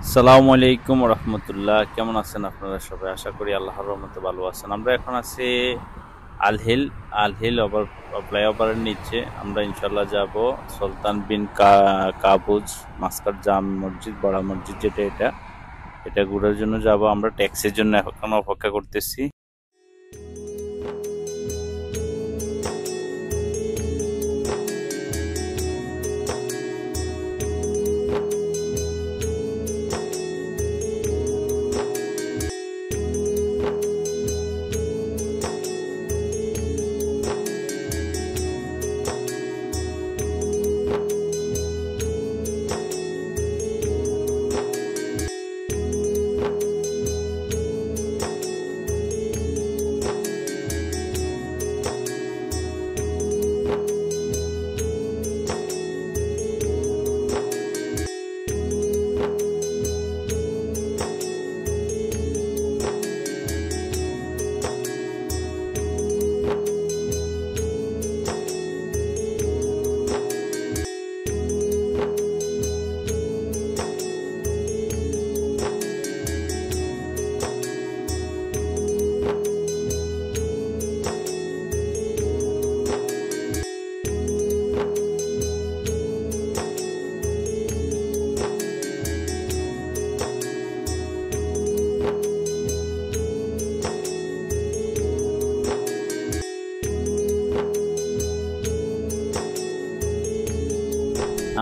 আসসালামু আলাইকুম রহমতুল্লাহ। কেমন আছেন আপনারা সবাই? আশা করি আল্লাহর রহমতে ভালো আছেন। আমরা এখন আছি আল হিল ফ্লাইওভারের নিচে। আমরা ইনশাল্লাহ যাব সুলতান বিন কাবুজ মাস্কাট জাম মসজিদ, বড় মসজিদ যেটা, এটা ঘোরার জন্য যাব। আমরা ট্যাক্সির জন্য এখন অপেক্ষা করতেছি।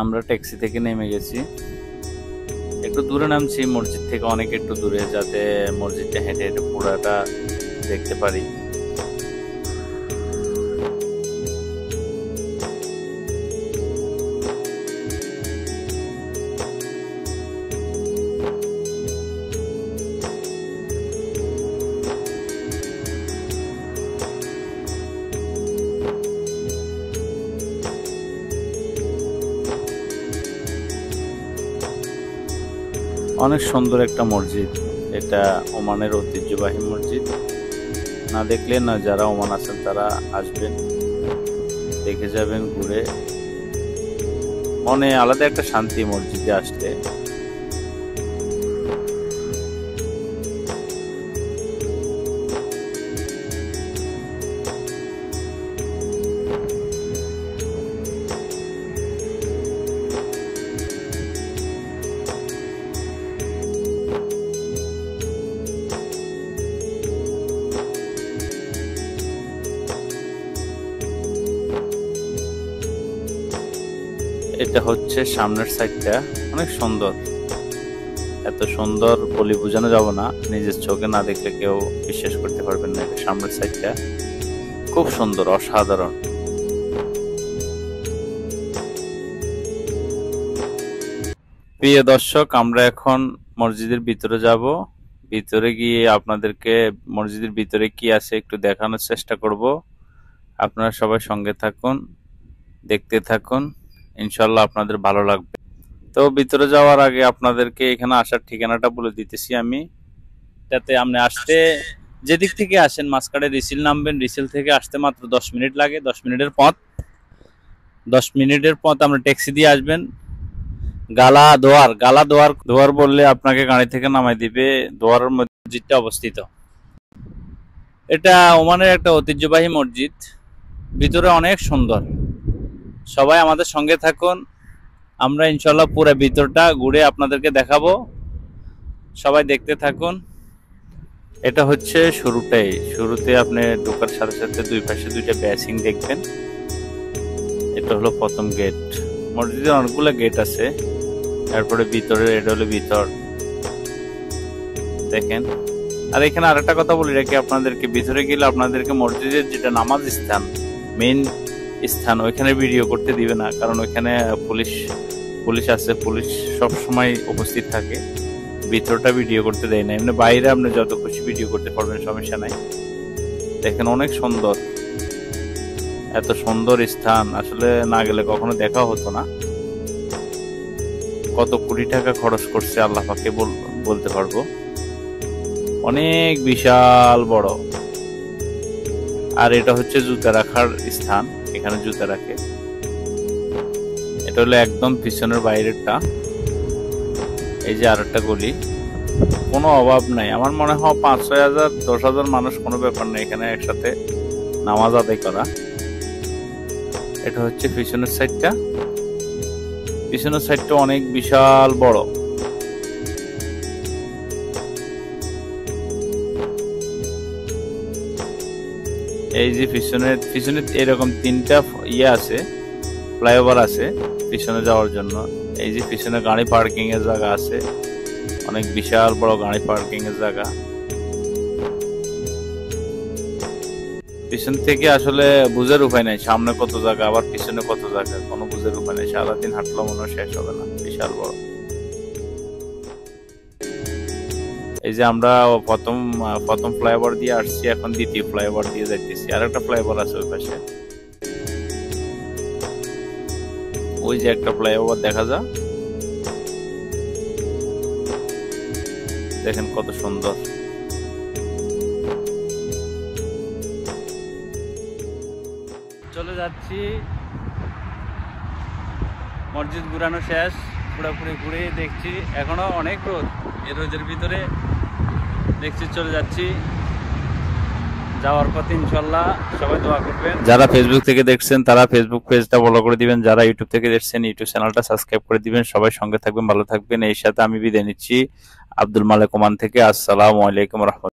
আমরা ট্যাক্সি থেকে নেমে গেছি, একটু দূরে নামছি মসজিদ থেকে, অনেক একটু দূরে, যাতে মসজিদটা হেঁটে হেঁটে পুরাটা দেখতে পারি। অনেক সুন্দর একটা মসজিদ, এটা ওমানের ঐতিহ্যবাহী মসজিদ। না দেখলে না, যারা ওমান আছেন তারা আসবেন, দেখে যাবেন, ঘুরে মনে আলাদা একটা শান্তি মসজিদে আসলে। এটা হচ্ছে সামনের সাইডটা, অনেক সুন্দর। এত সুন্দর বলে বোঝানো যাব না, নিজের চোখে না দেখলে কেউ বিশ্বাস করতে পারবেন না। এটা সামনের সাইডটা খুব সুন্দর, অসাধারণ। প্রিয় দর্শক, আমরা এখন মসজিদের ভিতরে যাব। ভিতরে গিয়ে আপনাদেরকে মসজিদের ভিতরে কি আছে একটু দেখানোর চেষ্টা করব। আপনারা সবাই সঙ্গে থাকুন, দেখতে থাকুন, ইনশাল্লাহ আপনাদের ভালো লাগবে। তো ভিতরে যাওয়ার আগে আপনাদেরকে এখানে আসার ঠিকানাটা বলে দিতেছি আমি, যাতে আপনি আসতে যেদিক থেকে আসেন, মাসকাটে রিসিল নামবেন, রিসিল থেকে আসতে মাত্র 10 মিনিট লাগে। 10 মিনিটের পথ আপনি ট্যাক্সি দিয়ে আসবেন। গালা দোয়ার বললে আপনাকে গাড়ি থেকে নামাই দিবে। দোয়ারের মসজিদটা অবস্থিত। এটা ওমানের একটা ঐতিহ্যবাহী মসজিদ, ভিতরে অনেক সুন্দর। সবাই আমাদের সঙ্গে থাকুন, আমরা ইনশাল্লাহ পুরো ভিতরটা ঘুরে আপনাদেরকে দেখাবো। সবাই দেখতে থাকুন। এটা হচ্ছে শুরুতে আপনি ঢোকার সাথে সাথে দুই পাশে দুইটা বেসিং দেখবেন। এটা হলো প্রথম গেট। মসজিদে অনেকগুলো গেট আছে। এরপরে ভিতরে, এটা হলো ভিতর দেখেন। আর এখানে আরেকটা কথা বলে রাখি আপনাদেরকে, ভিতরে গেলে আপনাদেরকে মসজিদের যেটা নামাজ স্থান, মেইন স্থান, ওইখানে ভিডিও করতে দিবে না, কারণ ওইখানে পুলিশ আছে, পুলিশ সব সময় উপস্থিত থাকে। ভিতরটা ভিডিও করতে দেয় না। এমনি বাইরে আপনি যত খুশি ভিডিও করতে পারবেন, সমস্যা নাই। দেখেন অনেক সুন্দর, এত সুন্দর স্থান আসলে না গেলে কখনো দেখা হতো না। কত কোটি টাকা খরচ করছে আল্লাহ পাকে বলতে পারবো। অনেক বিশাল বড়। আর এটা হচ্ছে জুতা রাখার স্থান, এখানে জুতা রাখে। এটা হলো একদম পিছনের বাইরেরটা। এই যে আরেকটা গলি, কোনো অভাব নাই। আমার মনে হয় 5-6 হাজার 10,000 মানুষ কোনো ব্যাপার নেই এখানে একসাথে নামাজ আদায় করা। এটা হচ্ছে পিছনের সাইডটা। পিছনের সাইডটা অনেক বিশাল বড়। এই যে পিছনে এরকম 3টা ইয়ে আছে, ফ্লাইওভার আছে পিছনে যাওয়ার জন্য। এই যে পিছনে গাড়ি পার্কিং এর জায়গা আছে, অনেক বিশাল বড় গাড়ি পার্কিং এর জায়গা। পিছন থেকে আসলে বুঝার উপায় নাই সামনে কত জায়গা আবার পিছনে কত জায়গা, কোনো বুঝার উপায় নাই। সারাদিন হাঁটলে মনে হয় শেষ হবে না, বিশাল বড়। এই যে আমরা প্রথম ফ্লাইওভার দিয়ে আসছি, এখন দ্বিতীয় ফ্লাইওভার দিয়ে যাইতেছি। আর একটা ফ্লাইওভার আছে ওই পাশে, ওই যে একটা ফ্লাইওভার দেখা যায়, দেখেন কত সুন্দর। চলে যাচ্ছি, মসজিদ ঘুরানো শেষ, পুরোপুরি ঘুরে দেখছি এখনো অনেক রোদ। এই রোদের ভিতরে দেখছি চলে যাচ্ছি। যাওয়ার পথে ইনশাল্লাহ সবাই দোয়া করবেন। যারা ফেসবুক থেকে দেখছেন তারা ফেসবুক পেজটা ফলো করে দিবেন, যারা ইউটিউব থেকে দেখছেন ইউটিউব চ্যানেলটা সাবস্ক্রাইব করে দিবেন। সবাই সঙ্গে থাকবেন, ভালো থাকবেন। এই সাথে আমি বিদায় নিচ্ছি আব্দুল মালেক ওমান থেকে। আসসালামু আলাইকুম রাহমাতুল্লাহ।